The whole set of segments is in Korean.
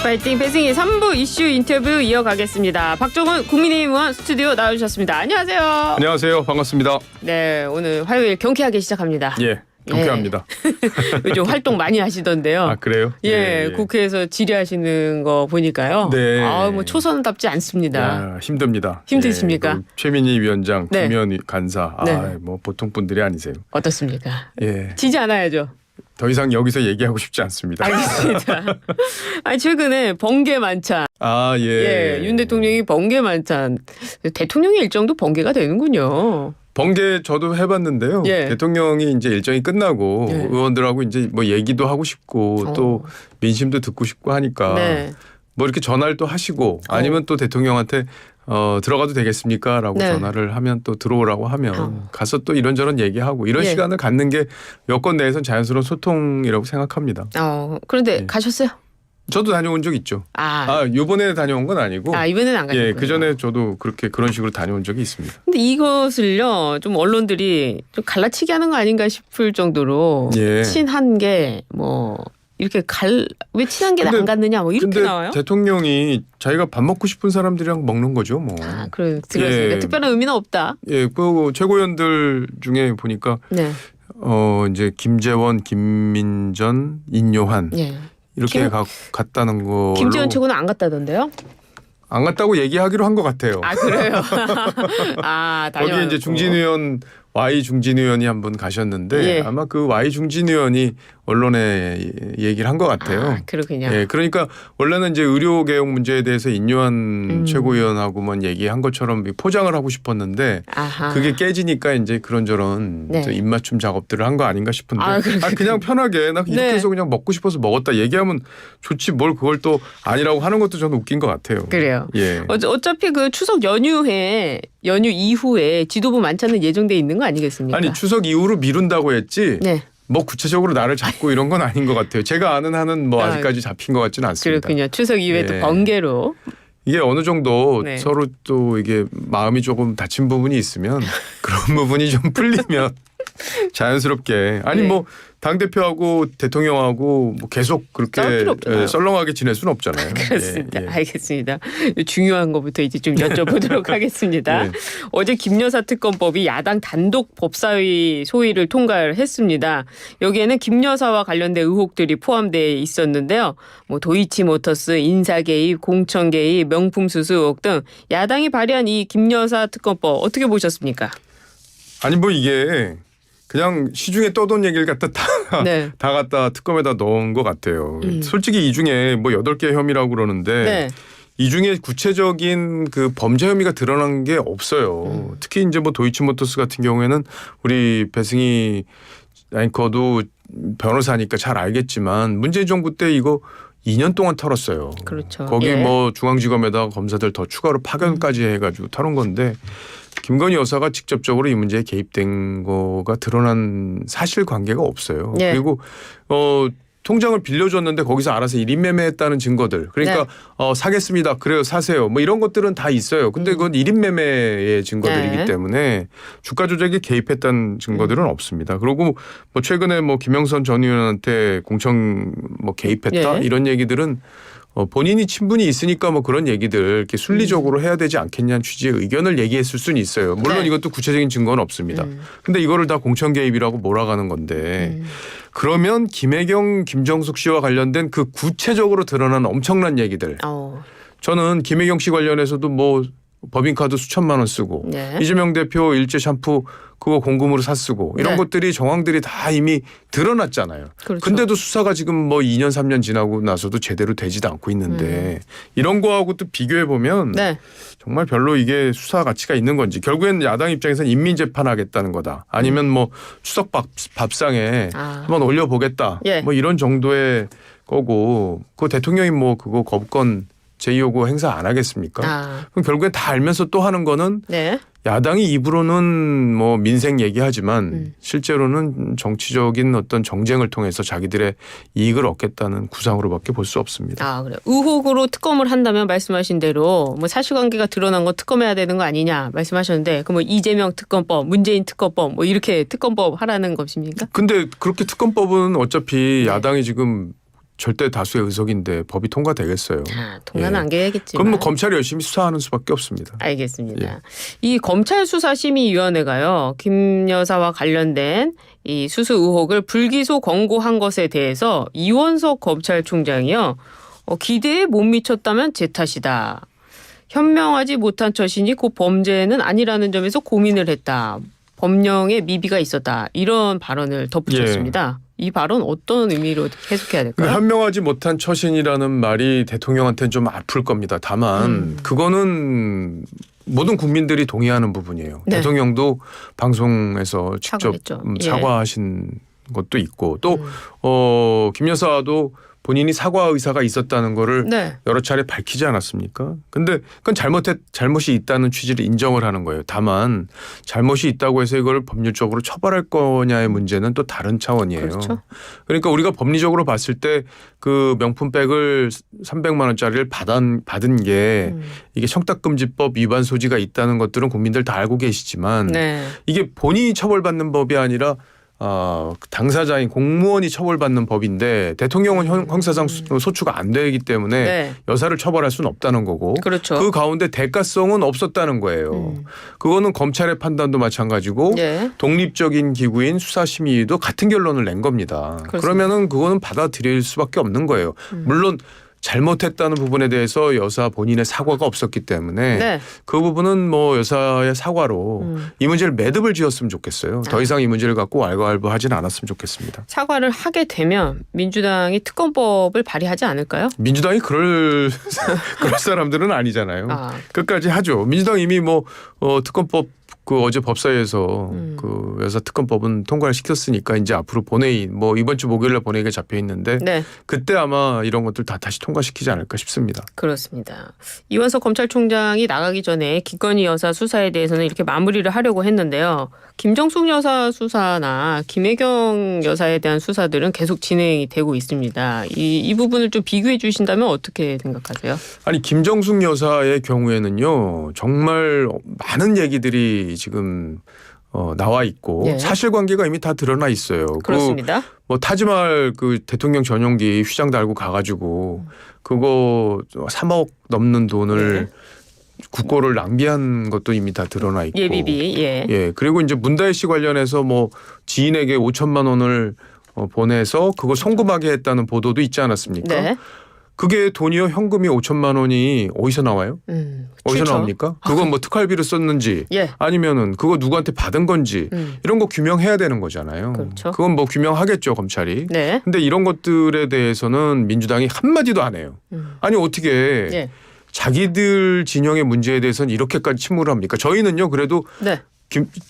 파이팅 배승희 3부 이슈 인터뷰 이어가겠습니다. 박종훈 국민의힘 의원 스튜디오 나와주셨습니다. 안녕하세요. 안녕하세요. 반갑습니다. 네, 오늘 화요일 경쾌하게 시작합니다. 예, 경쾌합니다. 요즘 활동 많이 하시던데요. 아, 그래요? 예, 국회에서 질의하시는 거 보니까요. 네. 뭐 초선답지 않습니다. 야, 힘듭니다. 힘드십니까? 그 최민희 위원장, 네. 김현 간사, 네. 뭐 보통 분들이 아니세요. 어떻습니까? 예, 지지 않아야죠. 더 이상 여기서 얘기하고 싶지 않습니다. 알겠습니다. 아니 최근에 번개 만찬. 아, 예. 윤 대통령이 번개 만찬. 대통령의 일정도 번개가 되는군요. 번개 저도 해봤는데요. 예. 대통령이 이제 일정이 끝나고 예. 의원들하고 이제 뭐 얘기도 하고 싶고 또 민심도 듣고 싶고 하니까 네. 뭐 이렇게 전화를 또 하시고 아니면 또 대통령한테 들어가도 되겠습니까? 라고 네. 전화를 하면 또 들어오라고 하면 가서 또 이런저런 얘기하고 이런 예. 시간을 갖는 게 여권 내에서는 자연스러운 소통이라고 생각합니다. 그런데 예. 가셨어요? 저도 다녀온 적 있죠. 요번에 다녀온 건 아니고. 이번에는 안 가셨군요. 예, 그전에 저도 그런 식으로 다녀온 적이 있습니다. 근데 이것을요, 좀 언론들이 좀 갈라치기 하는 거 아닌가 싶을 정도로 예. 친한 게 이렇게 왜 친한 게 안 갔느냐 이렇게 근데 나와요? 대통령이 자기가 밥 먹고 싶은 사람들이랑 먹는 거죠, 뭐. 그렇습니까? 예. 특별한 의미는 없다. 예, 그 최고위원들 중에 보니까 네. 이제 김재원, 김민전, 인요한 예. 이렇게 갔다는 거. 김재원 최고는 안 갔다던데요? 안 갔다고 얘기하기로 한 것 같아요. 그래요? 거기 이제 중진 의원 Y 중진 의원이 한 분 가셨는데 예. 아마 그 Y 중진 의원이 언론에 얘기를 한 것 같아요. 그렇군요. 예, 그러니까 원래는 이제 의료 개혁 문제에 대해서 인요한 최고위원하고만 얘기한 것처럼 포장을 하고 싶었는데 그게 깨지니까 이제 그런저런 네. 입맞춤 작업들을 한 거 아닌가 싶은데 그냥 편하게 나 이렇게 네. 해서 그냥 먹고 싶어서 먹었다 얘기하면 좋지 뭘 그걸 또 아니라고 하는 것도 저는 웃긴 것 같아요. 그래요. 예. 어차피 그 추석 연휴 이후에 지도부 만찬은 예정돼 있는 거 아니겠습니까? 아니 추석 이후로 미룬다고 했지. 네. 뭐 구체적으로 나를 잡고 이런 건 아닌 것 같아요. 제가 아는 한은 뭐 아직까지 잡힌 것 같지는 않습니다. 그렇군요. 추석 이후에 또 예. 번개로. 이게 어느 정도 네. 서로 또 이게 마음이 조금 다친 부분이 있으면 그런 부분이 좀 풀리면 자연스럽게 네. 뭐 당대표하고 대통령하고 뭐 계속 그렇게 싸울 필요 없잖아요. 썰렁하게 지낼 수는 없잖아요. 그렇습니다. 예, 예. 알겠습니다. 중요한 것부터 이제 좀 여쭤보도록 하겠습니다. 네. 어제 김여사 특검법이 야당 단독 법사위 소위를 통과를 했습니다. 여기에는 김여사와 관련된 의혹들이 포함되어 있었는데요. 뭐 도이치모터스 인사 개입, 공천 개입, 명품 수수 의혹 등 야당이 발의한 이 김여사 특검법 어떻게 보셨습니까? 아니 뭐 이게 그냥 시중에 떠돈 얘기를 갖다 다 갖다 특검에다 넣은 것 같아요. 솔직히 이 중에 뭐 8개 혐의라고 그러는데 네. 이 중에 구체적인 그 범죄 혐의가 드러난 게 없어요. 특히 이제 뭐 도이치모터스 같은 경우에는 우리 배승희 앵커도 변호사니까 잘 알겠지만 문재인 정부 때 이거 2년 동안 털었어요. 그렇죠. 거기 예. 뭐 중앙지검에다가 검사들 더 추가로 파견까지 해가지고 털은 건데 김건희 여사가 직접적으로 이 문제에 개입된 거가 드러난 사실관계가 없어요. 예. 그리고 통장을 빌려줬는데 거기서 알아서 1인 매매했다는 증거들. 그러니까 사겠습니다. 그래요. 사세요. 뭐 이런 것들은 다 있어요. 근데 그건 1인 매매의 증거들이기 네. 때문에 주가 조작에 개입했다는 증거들은 없습니다. 그리고 뭐 최근에 뭐 김영선 전 의원한테 공천 뭐 개입했다 예. 이런 얘기들은 본인이 친분이 있으니까 뭐 그런 얘기들 이렇게 순리적으로 해야 되지 않겠냐는 취지의 의견을 얘기했을 수는 있어요. 물론 네. 이것도 구체적인 증거는 없습니다. 근데 이거를 다 공천 개입이라고 몰아가는 건데 그러면 김혜경, 김정숙 씨와 관련된 그 구체적으로 드러난 엄청난 얘기들. 저는 김혜경 씨 관련해서도 뭐 법인카드 수천만 원 쓰고 네. 이재명 대표 일제 샴푸 그거 공금으로 샀쓰고 이런 네. 것들이 정황들이 다 이미 드러났잖아요. 그렇죠. 근데도 수사가 지금 뭐 2년 3년 지나고 나서도 제대로 되지도 않고 있는데 이런 거하고 또 비교해 보면 네. 정말 별로 이게 수사 가치가 있는 건지 결국엔 야당 입장에서는 인민재판하겠다는 거다. 아니면 뭐 추석 밥상에 한번 올려보겠다. 예. 뭐 이런 정도의 거고 그 대통령이 뭐 그거 거부권 제2요구 행사 안 하겠습니까? 그럼 결국엔 다 알면서 또 하는 거는 네. 야당이 입으로는 뭐 민생 얘기하지만 실제로는 정치적인 어떤 정쟁을 통해서 자기들의 이익을 얻겠다는 구상으로밖에 볼 수 없습니다. 그래요. 의혹으로 특검을 한다면 말씀하신 대로 뭐 사실관계가 드러난 거 특검해야 되는 거 아니냐 말씀하셨는데 그럼 뭐 이재명 특검법, 문재인 특검법 뭐 이렇게 특검법 하라는 것입니까? 근데 그렇게 특검법은 어차피 야당이 지금 절대 다수의 의석인데 법이 통과되겠어요. 통과는 안 되겠지만. 그럼 뭐 검찰이 열심히 수사하는 수밖에 없습니다. 알겠습니다. 예. 이 검찰수사심의위원회가요. 김 여사와 관련된 이 수수 의혹을 불기소 권고한 것에 대해서 이원석 검찰총장이요. 기대에 못 미쳤다면 제 탓이다. 현명하지 못한 처신이 곧 범죄는 아니라는 점에서 고민을 했다. 법령에 미비가 있었다. 이런 발언을 덧붙였습니다. 이 발언 어떤 의미로 해석해야 될까요? 현명하지 못한 처신이라는 말이 대통령한테는 좀 아플 겁니다. 다만 그거는 모든 국민들이 동의하는 부분이에요. 네. 대통령도 방송에서 직접 사과하신 것도 있고 또 김 여사도 본인이 사과 의사가 있었다는 거를 여러 차례 밝히지 않았습니까? 근데 그건 잘못이 있다는 취지를 인정을 하는 거예요. 다만 잘못이 있다고 해서 이걸 법률적으로 처벌할 거냐의 문제는 또 다른 차원이에요. 그렇죠. 그러니까 우리가 법리적으로 봤을 때 그 명품백을 300만 원짜리를 받은 게 이게 청탁금지법 위반 소지가 있다는 것들은 국민들 다 알고 계시지만 이게 본인이 처벌받는 법이 아니라 당사자인 공무원이 처벌받는 법인데 대통령은 형사상 소추가 안 되기 때문에 여사를 처벌할 수는 없다는 거고 그렇죠. 그 가운데 대가성은 없었다는 거예요. 그거는 검찰의 판단도 마찬가지고 독립적인 기구인 수사심의위도 같은 결론을 낸 겁니다. 그렇습니다. 그러면은 그거는 받아들일 수밖에 없는 거예요. 물론 잘못했다는 부분에 대해서 여사 본인의 사과가 없었기 때문에 그 부분은 뭐 여사의 사과로 이 문제를 매듭을 지었으면 좋겠어요. 더 이상 이 문제를 갖고 왈가왈부하지는 않았으면 좋겠습니다. 사과를 하게 되면 민주당이 특검법을 발의하지 않을까요? 민주당이 그럴 사람들은 아니잖아요. 끝까지 하죠. 민주당 이미 뭐 특검법 그 어제 법사위에서 그 여사 특검법은 통과를 시켰으니까 이제 앞으로 본회의 뭐 이번 주 목요일에 본회의가 잡혀 있는데 그때 아마 이런 것들 다 다시 통과시키지 않을까 싶습니다. 그렇습니다. 이원석 검찰총장이 나가기 전에 김건희 여사 수사에 대해서는 이렇게 마무리를 하려고 했는데요. 김정숙 여사 수사나 김혜경 여사에 대한 수사들은 계속 진행이 되고 있습니다. 이 부분을 좀 비교해 주신다면 어떻게 생각하세요? 아니 김정숙 여사의 경우에는요. 정말 많은 얘기들이 지금 나와 있고 사실관계가 이미 다 드러나 있어요. 그렇습니다. 뭐 타지말 그 대통령 전용기 휘장 달고 가가지고 그거 3억 넘는 돈을 국고를 낭비한 것도 이미 다 드러나 있고 예비비 그리고 이제 문다혜 씨 관련해서 뭐 지인에게 5천만 원을 보내서 그거 송금하게 했다는 보도도 있지 않았습니까? 그게 돈이요 현금이 5천만 원이 어디서 나와요? 어디서 나옵니까? 그건 뭐 특활비로 썼는지 아니면은 그거 누구한테 받은 건지 이런 거 규명해야 되는 거잖아요. 그렇죠. 그건 뭐 규명하겠죠 검찰이. 근데 이런 것들에 대해서는 민주당이 한마디도 안 해요. 아니 어떻게 자기들 진영의 문제에 대해서는 이렇게까지 침묵을 합니까? 저희는요 그래도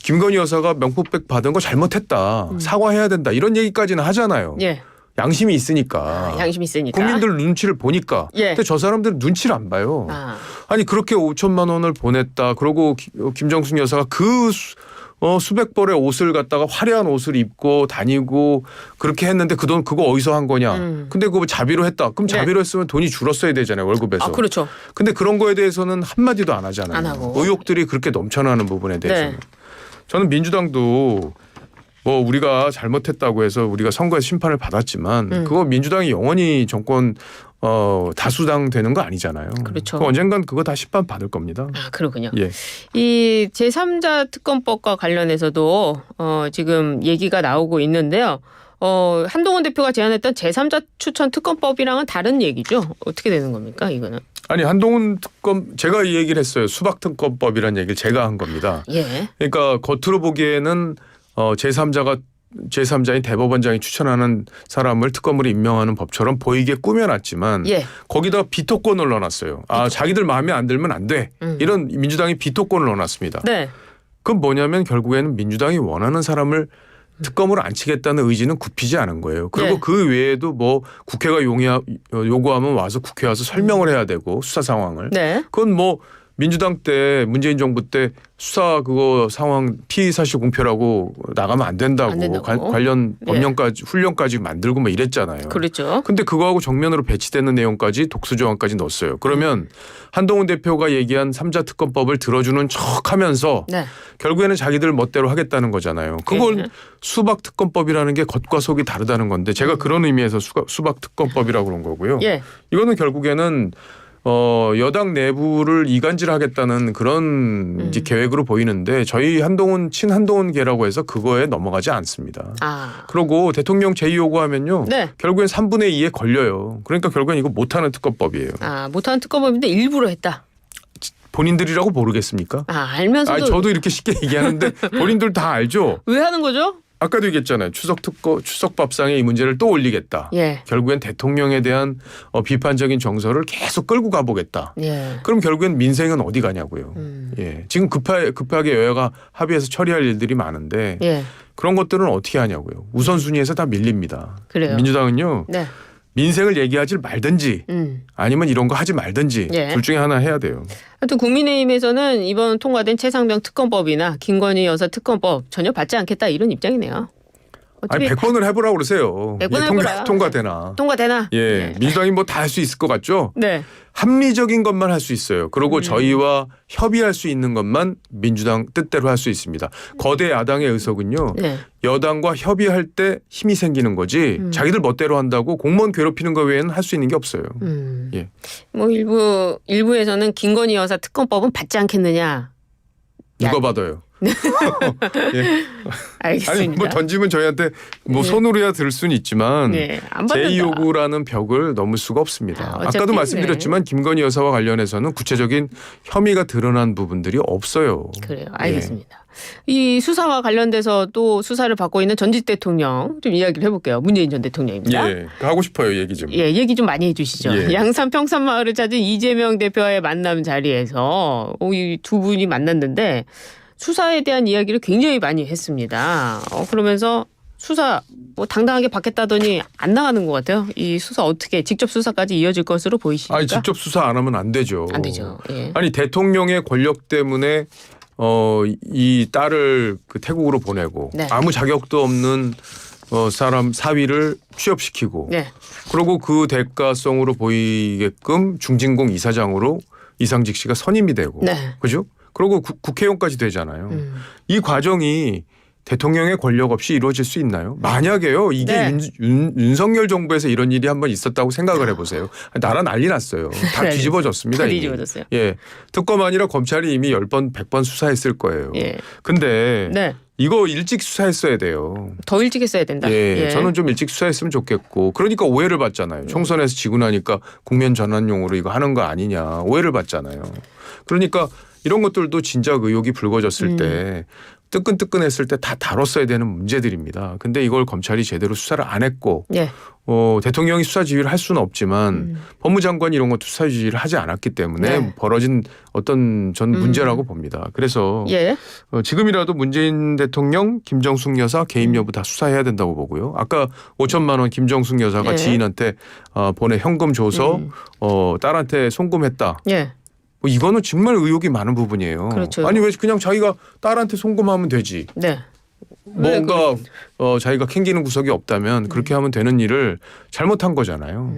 김건희 여사가 명품백 받은 거 잘못했다. 사과해야 된다. 이런 얘기까지는 하잖아요. 양심이 있으니까. 양심이 있으니까. 국민들 눈치를 보니까. 근데 저 사람들은 눈치를 안 봐요. 아니 그렇게 5천만 원을 보냈다. 그러고 김정숙 여사가 그 수백 벌의 옷을 갖다가 화려한 옷을 입고 다니고 그렇게 했는데 그 돈 그거 어디서 한 거냐. 근데 그거 자비로 했다. 그럼 자비로 했으면 돈이 줄었어야 되잖아요. 월급에서. 그렇죠. 근데 그런 거에 대해서는 한마디도 안 하잖아요. 안 하고. 의혹들이 그렇게 넘쳐나는 부분에 대해서는. 저는 민주당도 뭐 우리가 잘못했다고 해서 우리가 선거에서 심판을 받았지만 그거 민주당이 영원히 정권 다수당 되는 거 아니잖아요. 그렇죠. 언젠간 그거 다 심판 받을 겁니다. 그렇군요. 이 제3자 특검법과 관련해서도 지금 얘기가 나오고 있는데요. 한동훈 대표가 제안했던 제3자 추천 특검법이랑은 다른 얘기죠. 어떻게 되는 겁니까 이거는? 아니 한동훈 특검 제가 이 얘기를 했어요. 수박 특검법이라는 얘기를 제가 한 겁니다. 그러니까 겉으로 보기에는 제3자인 대법원장이 추천하는 사람을 특검으로 임명하는 법처럼 보이게 꾸며놨지만 거기다 비토권을 넣어놨어요. 자기들 마음에 안 들면 안 돼. 이런 민주당이 비토권을 넣어놨습니다. 그건 뭐냐면 결국에는 민주당이 원하는 사람을 특검으로 앉히겠다는 의지는 굽히지 않은 거예요. 그리고 그 외에도 뭐 국회가 요구하면 와서 국회 와서 설명을 해야 되고 수사 상황을. 그건 뭐 민주당 때 문재인 정부 때 수사 그거 상황 피의 사실 공표라고 나가면 안 된다고. 관련 법령까지 훈령까지 만들고 뭐 이랬잖아요. 그렇죠. 근데 그거하고 정면으로 배치되는 내용까지 독수 조항까지 넣었어요. 그러면 한동훈 대표가 얘기한 3자 특검법을 들어주는 척하면서 네. 결국에는 자기들 멋대로 하겠다는 거잖아요. 그건 수박 특검법이라는 게 겉과 속이 다르다는 건데 제가 그런 의미에서 수박 특검법이라고 그런 거고요. 예. 이거는 결국에는 여당 내부를 이간질하겠다는 그런 이제 계획으로 보이는데 저희 친한동훈계라고 해서 그거에 넘어가지 않습니다. 그리고 대통령 제의 요구하면요. 네. 결국엔 3분의 2에 걸려요. 그러니까 결국엔 이거 못하는 특검법이에요. 못하는 특검법인데 일부러 했다. 본인들이라고 모르겠습니까? 알면서도. 저도 이렇게 쉽게 얘기하는데 본인들 다 알죠. 왜 하는 거죠? 아까도 얘기했잖아요. 추석밥상에 이 문제를 또 올리겠다. 예. 결국엔 대통령에 대한 비판적인 정서를 계속 끌고 가보겠다. 예. 그럼 결국엔 민생은 어디 가냐고요. 예. 지금 급하게 여야가 합의해서 처리할 일들이 많은데 예. 그런 것들은 어떻게 하냐고요. 우선순위에서 다 밀립니다. 그래요. 민주당은요. 네. 민생을 얘기하지 말든지 아니면 이런 거 하지 말든지 예. 둘 중에 하나 해야 돼요. 하여튼 국민의힘에서는 이번 통과된 최상병 특검법이나 김건희 여사 특검법 전혀 받지 않겠다 이런 입장이네요. 아니 100번을 해보라고 그러세요. 100번 해보라. 통과되나. 통과되나. 예. 민주당이 뭐 다 할 수 있을 것 같죠? 네. 합리적인 것만 할 수 있어요. 그리고 저희와 협의할 수 있는 것만 민주당 뜻대로 할 수 있습니다. 거대 야당의 의석은요. 네. 여당과 협의할 때 힘이 생기는 거지 자기들 멋대로 한다고 공무원 괴롭히는 거 외에는 할 수 있는 게 없어요. 예. 뭐 일부에서는 김건희 여사 특검법은 받지 않겠느냐. 누가 받아요? 예. 알겠습니다. 아니 뭐 던지면 저희한테 뭐 손으로야 들 수는 있지만 안 받는다. 제2요구라는 벽을 넘을 수가 없습니다. 어차피, 아까도 말씀드렸지만 김건희 여사와 관련해서는 구체적인 혐의가 드러난 부분들이 없어요. 그래요. 알겠습니다. 이 수사와 관련돼서 또 수사를 받고 있는 전직 대통령 좀 이야기를 해볼게요. 문재인 전 대통령입니다. 예, 하고 싶어요. 얘기 좀. 예, 얘기 좀 많이 해주시죠. 예. 양산 평산마을을 찾은 이재명 대표와의 만남 자리에서 이 두 분이 만났는데 수사에 대한 이야기를 굉장히 많이 했습니다. 그러면서 수사 뭐 당당하게 받겠다더니 안 나가는 것 같아요. 이 수사 어떻게 직접 수사까지 이어질 것으로 보이십니까? 아니 직접 수사 안 하면 안 되죠. 안 되죠. 예. 아니 대통령의 권력 때문에 이 딸을 그 태국으로 보내고 네. 아무 자격도 없는 사람 사위를 취업시키고 네. 그리고 그 대가성으로 보이게끔 중진공 이사장으로 이상직 씨가 선임이 되고 네. 그죠? 그리고 국회의원까지 되잖아요. 이 과정이 대통령의 권력 없이 이루어질 수 있나요? 만약에요. 이게 윤석열 정부에서 이런 일이 한번 있었다고 생각을 해보세요. 나라 난리 났어요. 다 뒤집어졌습니다. 다 뒤집어졌어요. 예, 특검 아니라 검찰이 이미 10번 100번 수사했을 거예요. 예. 근데 이거 일찍 수사했어야 돼요. 더 일찍 했어야 된다. 예, 저는 좀 일찍 수사했으면 좋겠고 그러니까 오해를 받잖아요. 총선에서 지고 나니까 국면 전환용으로 이거 하는 거 아니냐 오해를 받잖아요. 그러니까 이런 것들도 진작 의혹이 불거졌을 때 뜨끈뜨끈했을 때 다 다뤘어야 되는 문제들입니다. 근데 이걸 검찰이 제대로 수사를 안 했고 대통령이 수사 지휘를 할 수는 없지만 법무장관이 이런 것도 수사 지휘를 하지 않았기 때문에 벌어진 어떤 전 문제라고 봅니다. 그래서 지금이라도 문재인 대통령, 김정숙 여사 개입 여부 다 수사해야 된다고 보고요. 아까 5천만 원 김정숙 여사가 지인한테 보내 현금 줘서 딸한테 송금했다. 뭐 이거는 정말 의혹이 많은 부분이에요. 그렇죠. 아니 왜 그냥 자기가 딸한테 송금하면 되지. 뭔가 자기가 캥기는 구석이 없다면 그렇게 하면 되는 일을 잘못한 거잖아요.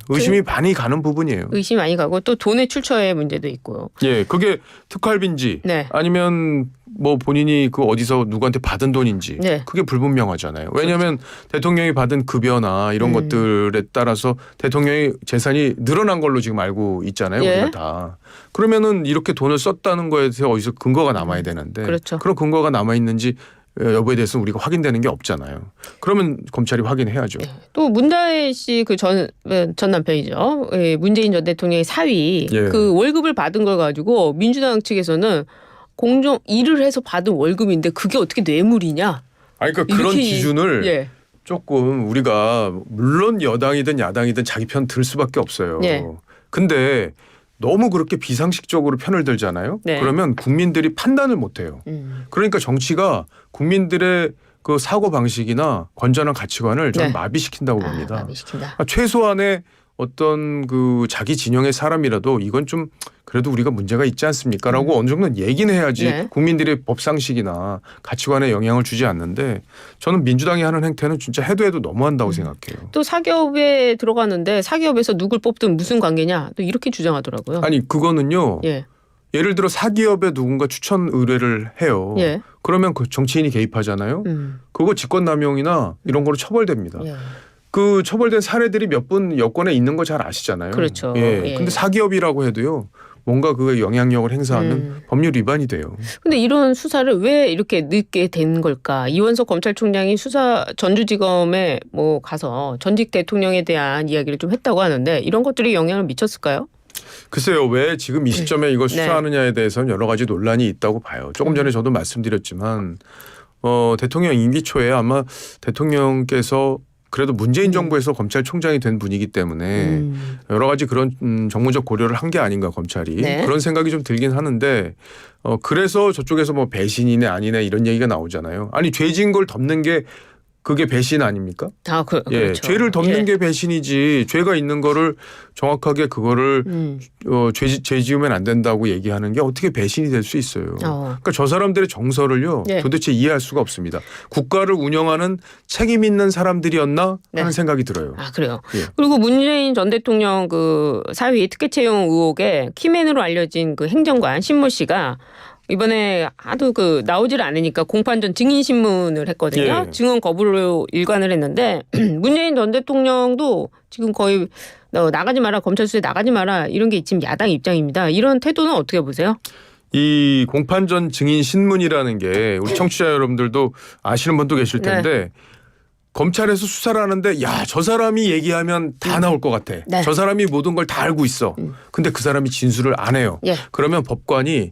의심이 많이 가는 부분이에요. 의심이 많이 가고 또 돈의 출처의 문제도 있고요. 예, 그게 특활비인지 아니면 뭐 본인이 그 어디서 누구한테 받은 돈인지 그게 불분명하잖아요. 왜냐하면 대통령이 받은 급여나 이런 것들에 따라서 대통령의 재산이 늘어난 걸로 지금 알고 있잖아요. 우리가 다. 그러면은 이렇게 돈을 썼다는 거에 대해서 어디서 근거가 남아야 되는데 그런 근거가 남아 있는지 여부에 대해서는 우리가 확인되는 게 없잖아요. 그러면 검찰이 확인해야죠. 또 문다혜 씨 그 전 남편이죠. 문재인 전 대통령의 사위 그 월급을 받은 걸 가지고 민주당 측에서는 공정 일을 해서 받은 월급인데 그게 어떻게 뇌물이냐? 아니 그러니까 그런 기준을 조금 우리가 물론 여당이든 야당이든 자기 편 들 수밖에 없어요. 근데 너무 그렇게 비상식적으로 편을 들잖아요. 그러면 국민들이 판단을 못해요. 그러니까 정치가 국민들의 그 사고 방식이나 건전한 가치관을 저는 마비시킨다고 봅니다. 마비시킨다. 최소한의 어떤 그 자기 진영의 사람이라도 이건 좀 그래도 우리가 문제가 있지 않습니까라고 어느 정도는 얘기는 해야지 네. 국민들의 법상식이나 가치관에 영향을 주지 않는데 저는 민주당이 하는 행태는 진짜 해도 너무한다고 생각해요. 또 사기업에 들어가는데 사기업에서 누굴 뽑든 무슨 관계냐 또 이렇게 주장하더라고요. 아니 그거는요. 예. 예를 들어 사기업에 누군가 추천 의뢰를 해요. 예. 그러면 그 정치인이 개입하잖아요. 그거 직권남용이나 이런 거로 처벌됩니다. 예. 그 처벌된 사례들이 몇 분 여권에 있는 거 잘 아시잖아요. 그렇죠. 예. 예. 근데 사기업이라고 해도요. 뭔가 그게 영향력을 행사하는 법률 위반이 돼요. 근데 이런 수사를 왜 이렇게 늦게 된 걸까? 이원석 검찰총장이 수사 전주지검에 뭐 가서 전직 대통령에 대한 이야기를 좀 했다고 하는데 이런 것들이 영향을 미쳤을까요? 글쎄요. 왜 지금 이 시점에 이걸 네. 수사하느냐에 대해서는 여러 가지 논란이 있다고 봐요. 조금 전에 저도 말씀드렸지만 대통령 임기 초에 아마 대통령께서 그래도 문재인 정부에서 검찰총장이 된 분이기 때문에 여러 가지 그런 정무적 고려를 한 게 아닌가 검찰이 네. 그런 생각이 좀 들긴 하는데 그래서 저쪽에서 뭐 배신이네 아니네 이런 얘기가 나오잖아요. 아니 죄진 걸 덮는 게 그게 배신 아닙니까? 아, 예, 그렇죠. 죄를 덮는 예. 게 배신이지 죄가 있는 거를 정확하게 그거를 죄 지으면 안 된다고 얘기하는 게 어떻게 배신이 될 수 있어요. 그러니까 저 사람들의 정서를요 예. 도대체 이해할 수가 없습니다. 국가를 운영하는 책임 있는 사람들이었나 하는 네. 생각이 들어요. 아, 그래요. 예. 그리고 문재인 전 대통령 그 사위 특혜 채용 의혹에 키맨으로 알려진 그 행정관 신모 씨가 이번에 하도 그 나오질 않으니까 공판전 증인 신문을 했거든요. 예. 증언 거부로 일관을 했는데 문재인 전 대통령도 지금 거의 나가지 마라 검찰 수사에 나가지 마라 이런 게 지금 야당 입장입니다. 이런 태도는 어떻게 보세요? 이 공판전 증인 신문이라는 게 우리 청취자 여러분들도 아시는 분도 계실 텐데 검찰에서 수사를 하는데 야, 저 사람이 얘기하면 다 나올 것 같아. 네. 저 사람이 모든 걸 다 알고 있어. 근데 그 사람이 진술을 안 해요. 예. 그러면 법관이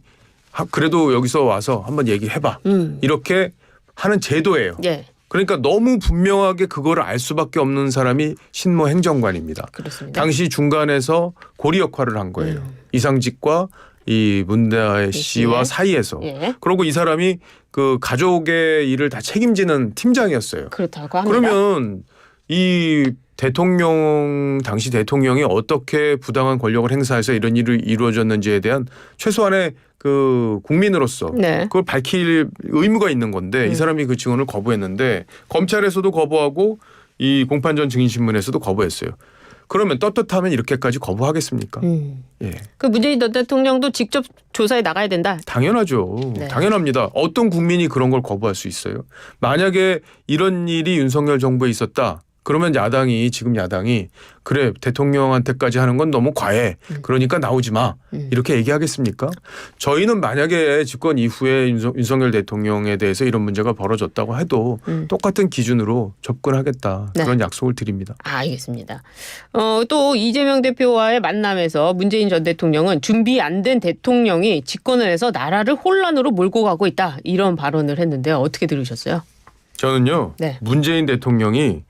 그래도 여기서 와서 한번 얘기해봐. 이렇게 하는 제도예요. 예. 그러니까 너무 분명하게 그거를 알 수밖에 없는 사람이 신모 행정관입니다. 그렇습니다. 당시 중간에서 고리 역할을 한 거예요. 이상직과 이 문대하 씨와 사이에서. 예. 그리고 이 사람이 그 가족의 일을 다 책임지는 팀장이었어요. 그렇다고 합니다. 그러면 이 당시 대통령이 어떻게 부당한 권력을 행사해서 이런 일이 이루어졌는지에 대한 최소한의 그 국민으로서 네. 그걸 밝힐 의무가 있는 건데 이 사람이 그 증언을 거부했는데 검찰에서도 거부하고 이 공판전 증인신문에서도 거부했어요. 그러면 떳떳하면 이렇게까지 거부하겠습니까? 예. 그 문재인 전 대통령도 직접 조사에 나가야 된다. 당연하죠. 네. 당연합니다. 어떤 국민이 그런 걸 거부할 수 있어요? 만약에 이런 일이 윤석열 정부에 있었다. 그러면 지금 야당이 그래 대통령한테까지 하는 건 너무 과해. 그러니까 나오지 마. 이렇게 얘기하겠습니까? 저희는 만약에 집권 이후에 윤석열 대통령에 대해서 이런 문제가 벌어졌다고 해도 똑같은 기준으로 접근하겠다. 네. 그런 약속을 드립니다. 아, 알겠습니다. 또 이재명 대표와의 만남에서 문재인 전 대통령은 준비 안 된 대통령이 집권을 해서 나라를 혼란으로 몰고 가고 있다. 이런 발언을 했는데요. 어떻게 들으셨어요? 저는요. 네. 문재인 대통령이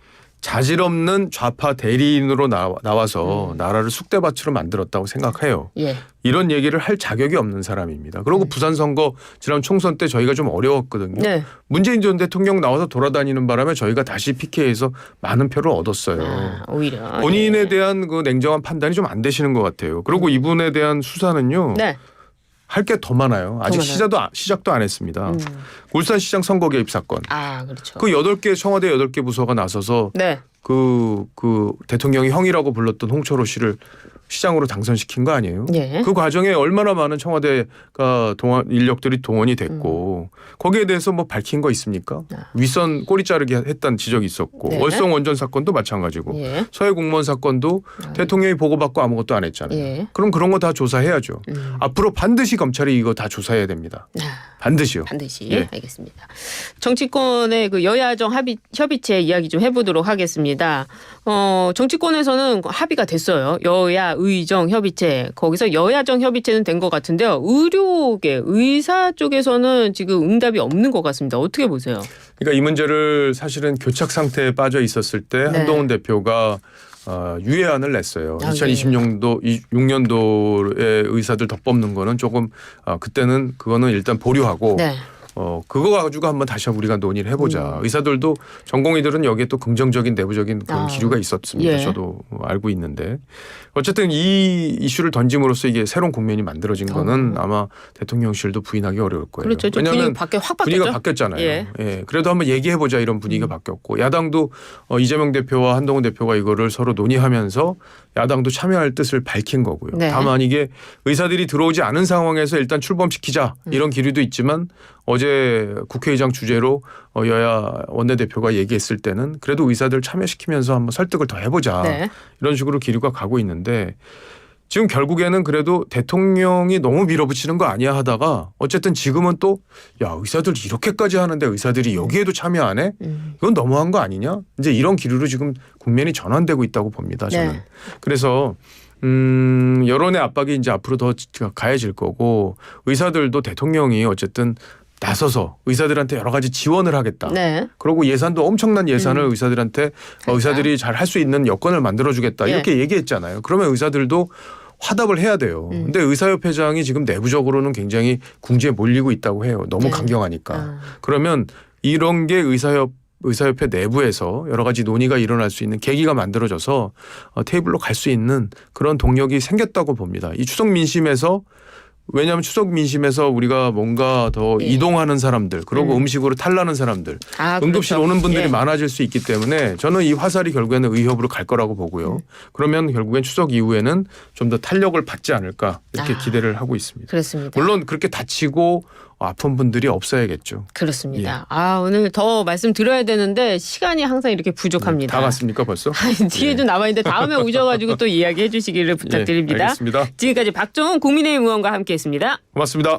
자질 없는 좌파 대리인으로 나와서 나라를 쑥대밭으로 만들었다고 생각해요. 예. 이런 얘기를 할 자격이 없는 사람입니다. 그리고 부산 선거 지난 총선 때 저희가 좀 어려웠거든요. 네. 문재인 전 대통령 나와서 돌아다니는 바람에 저희가 다시 PK에서 많은 표를 얻었어요. 아, 오히려. 본인에 예. 대한 그 냉정한 판단이 좀 안 되시는 것 같아요. 그리고 이분에 대한 수사는요. 네. 할 게 더 많아요. 아직 많아요? 시작도 안 했습니다. 울산시장 선거 개입 사건. 아, 그렇죠. 그 8개 청와대 8개 부서가 나서서 네. 그 대통령이 형이라고 불렀던 홍철호 씨를 시장으로 당선시킨 거 아니에요? 예. 그 과정에 얼마나 많은 청와대가 인력들이 동원이 됐고 거기에 대해서 뭐 밝힌 거 있습니까? 윗선 꼬리 자르기 했다는 지적이 있었고 네. 월성 원전 사건도 마찬가지고 예. 서해 공무원 사건도 대통령이 보고받고 아무것도 안 했잖아요. 예. 그럼 그런 거 다 조사해야죠. 앞으로 반드시 검찰이 이거 다 조사해야 됩니다. 반드시요. 반드시. 예. 알겠습니다. 정치권의 그 여야정 협의체 이야기 좀 해보도록 하겠습니다. 정치권에서는 합의가 됐어요. 여야 의정 협의체. 거기서 여야정 협의체는 된 것 같은데요. 의료계, 의사 쪽에서는 지금 응답이 없는 것 같습니다. 어떻게 보세요? 그러니까 이 문제를 사실은 교착 상태에 빠져 있었을 때 네. 한동훈 대표가 유예안을 냈어요. 아, 6년도에 의사들 더 뽑는 거는 조금 그때는 그거는 일단 보류하고 네. 그거 가지고 한번 다시 우리가 논의를 해보자. 의사들도 전공의들은 여기에 또 긍정적인 내부적인 그런 기류가 있었습니다. 예. 저도 알고 있는데 어쨌든 이 이슈를 던짐으로써 이게 새로운 국면이 만들어진 거는 아마 대통령실도 부인하기 어려울 거예요. 그렇죠. 왜냐하면 확 분위기가 바뀌었죠. 바뀌었잖아요. 예. 예. 그래도 한번 얘기해보자 이런 분위기가 바뀌었고 야당도 이재명 대표와 한동훈 대표가 이거를 서로 논의하면서 야당도 참여할 뜻을 밝힌 거고요. 네. 다만 이게 의사들이 들어오지 않은 상황에서 일단 출범시키자 이런 기류도 있지만 어제 국회의장 주재로 여야 원내대표가 얘기했을 때는 그래도 의사들 참여시키면서 한번 설득을 더 해보자. 네. 이런 식으로 기류가 가고 있는데 지금 결국에는 그래도 대통령이 너무 밀어붙이는 거 아니야 하다가 어쨌든 지금은 또 야 의사들 이렇게까지 하는데 의사들이 여기에도 참여 안 해? 이건 너무한 거 아니냐? 이제 이런 기류로 지금 국면이 전환되고 있다고 봅니다. 저는. 네. 그래서 여론의 압박이 이제 앞으로 더 가해질 거고 의사들도 대통령이 어쨌든 나서서 의사들한테 여러 가지 지원을 하겠다. 네. 그리고 예산도 엄청난 예산을 의사들한테 의사들이 잘 할 수 있는 여건을 만들어주겠다. 이렇게 얘기했잖아요. 그러면 의사들도 화답을 해야 돼요. 근데 의사협회장이 지금 내부적으로는 굉장히 궁지에 몰리고 있다고 해요. 너무 강경하니까. 그러면 이런 게 의사협회 내부에서 여러 가지 논의가 일어날 수 있는 계기가 만들어져서 테이블로 갈 수 있는 그런 동력이 생겼다고 봅니다. 이 추석 민심에서 왜냐하면 추석 민심에서 우리가 뭔가 더 이동하는 사람들 그리고 음식으로 탈나는 사람들 응급실 그렇죠. 오는 분들이 예. 많아질 수 있기 때문에 저는 이 화살이 결국에는 의협으로 갈 거라고 보고요. 그러면 결국엔 추석 이후에는 좀 더 탄력을 받지 않을까 이렇게 기대를 하고 있습니다. 그렇습니다. 물론 그렇게 다치고 아픈 분들이 없어야겠죠. 그렇습니다. 오늘 더 말씀 드려야 되는데 시간이 항상 이렇게 부족합니다. 다 갔습니까 벌써? 뒤에도 남아있는데 다음에 오셔가지고 또 이야기해 주시기를 부탁드립니다. 알겠습니다. 지금까지 박정훈 국민의힘 의원과 함께했습니다. 고맙습니다.